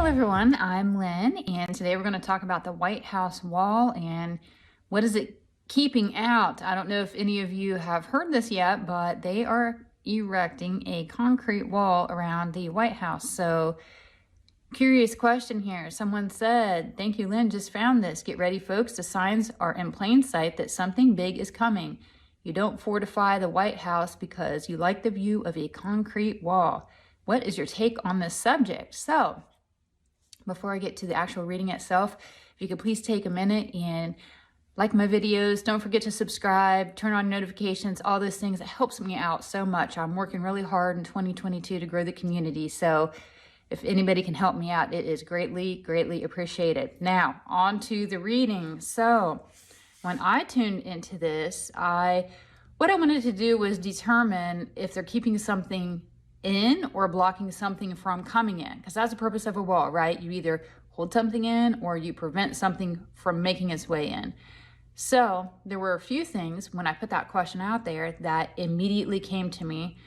Hello everyone, I'm Lynn, and today we're going to talk about the White House wall and what is it keeping out. I don't know if any of you have heard this yet, but they are erecting a concrete wall around the White House. So, curious question here. Someone said, thank you Lynn, just found this. Get ready folks, the signs are in plain sight that something big is coming. You don't fortify the White House because you like the view of a concrete wall. What is your take on this subject? So, before I get to the actual reading itself, if you could please take a minute and like my videos, don't forget to subscribe, turn on notifications, all those things. It helps me out so much. I'm working really hard in 2022 to grow the community. So if anybody can help me out, it is greatly, greatly appreciated. Now, on to the reading. So when I tuned into this, what I wanted to do was determine if they're keeping something in or blocking something from coming in, because that's the purpose of a wall, right? You either hold something in or you prevent something from making its way in. So there were a few things when I put that question out there that immediately came to me.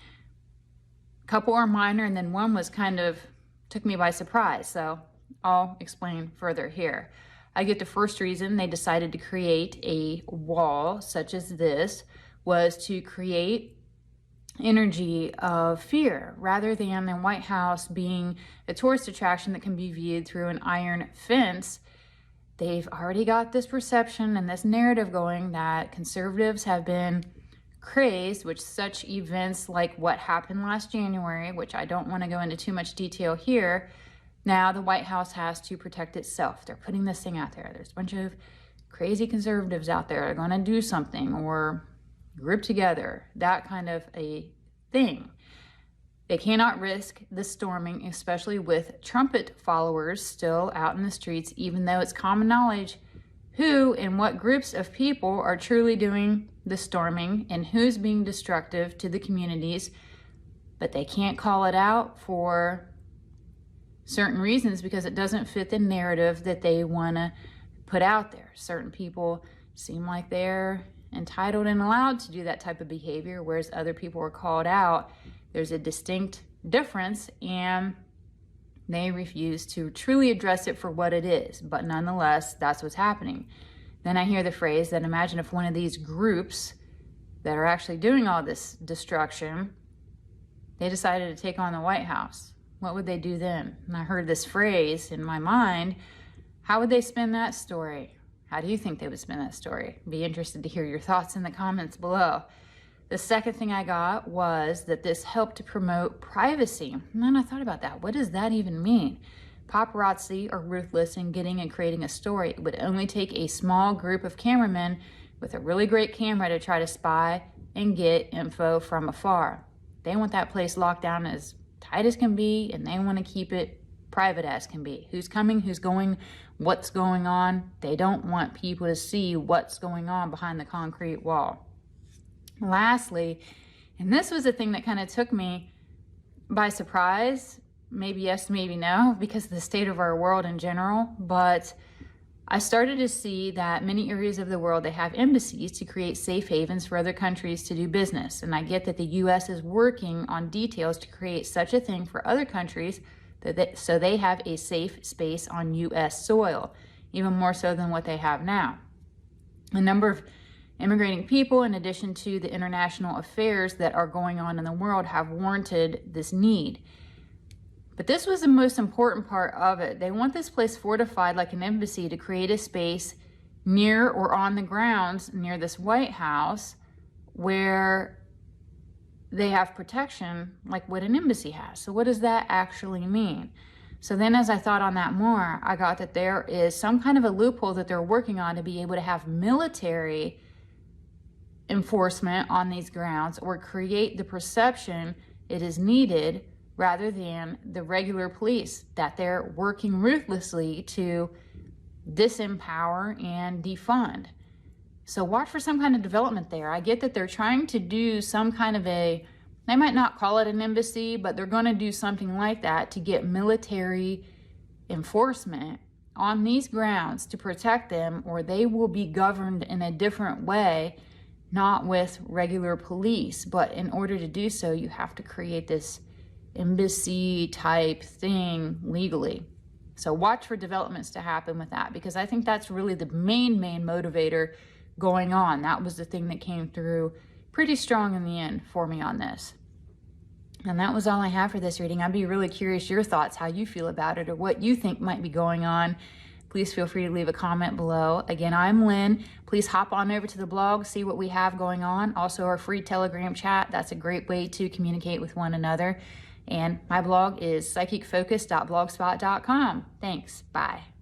A couple are minor, and then one was kind of took me by surprise. So I'll explain further here. I get the first reason they decided to create a wall such as this was to create energy of fear rather than the White House being a tourist attraction that can be viewed through an iron fence. They've already got this perception and this narrative going that conservatives have been crazed, which such events like what happened last January, which I don't want to go into too much detail here. Now the White House has to protect itself. They're putting this thing out there. There's a bunch of crazy conservatives out there that are going to do something or group together, that kind of a thing. They cannot risk the storming, especially with trumpet followers still out in the streets, even though it's common knowledge who and what groups of people are truly doing the storming and who's being destructive to the communities. But they can't call it out for certain reasons because it doesn't fit the narrative that they want to put out there. Certain people seem like they're entitled and allowed to do that type of behavior, whereas other people are called out. There's a distinct difference, and they refuse to truly address it for what it is. But nonetheless, that's what's happening. Then I hear the phrase that imagine if one of these groups that are actually doing all this destruction, they decided to take on the White House. What would they do then? And I heard this phrase in my mind. How would they spin that story? How do you think they would spin that story? Be interested to hear your thoughts in the comments below. The second thing I got was that this helped to promote privacy. And then I thought about that. What does that even mean? Paparazzi are ruthless in getting and creating a story. It would only take a small group of cameramen with a really great camera to try to spy and get info from afar. They want that place locked down as tight as can be, and they want to keep it private as can be. Who's coming, who's going, what's going on. They don't want people to see what's going on behind the concrete wall. Lastly, and this was a thing that kind of took me by surprise, maybe yes, maybe no, because of the state of our world in general, but I started to see that many areas of the world, they have embassies to create safe havens for other countries to do business. And I get that the U.S. is working on details to create such a thing for other countries so they have a safe space on U.S. soil, even more so than what they have now. A number of immigrating people, in addition to the international affairs that are going on in the world, have warranted this need. But this was the most important part of it. They want this place fortified like an embassy to create a space near or on the grounds near this White House where they have protection like what an embassy has. So what does that actually mean? So then as I thought on that more, I got that there is some kind of a loophole that they're working on to be able to have military enforcement on these grounds or create the perception it is needed rather than the regular police, that they're working ruthlessly to disempower and defund. So watch for some kind of development there. I get that they're trying to do some kind of they might not call it an embassy, but they're going to do something like that to get military enforcement on these grounds to protect them, or they will be governed in a different way, not with regular police. But in order to do so, you have to create this embassy type thing legally. So watch for developments to happen with that, because I think that's really the main motivator going on. That was the thing that came through pretty strong in the end for me on this. And that was all I have for this reading. I'd be really curious your thoughts, how you feel about it, or what you think might be going on. Please feel free to leave a comment below. Again, I'm Lynn. Please hop on over to the blog, see what we have going on. Also, our free Telegram chat. That's a great way to communicate with one another. And my blog is psychicfocus.blogspot.com. Thanks. Bye.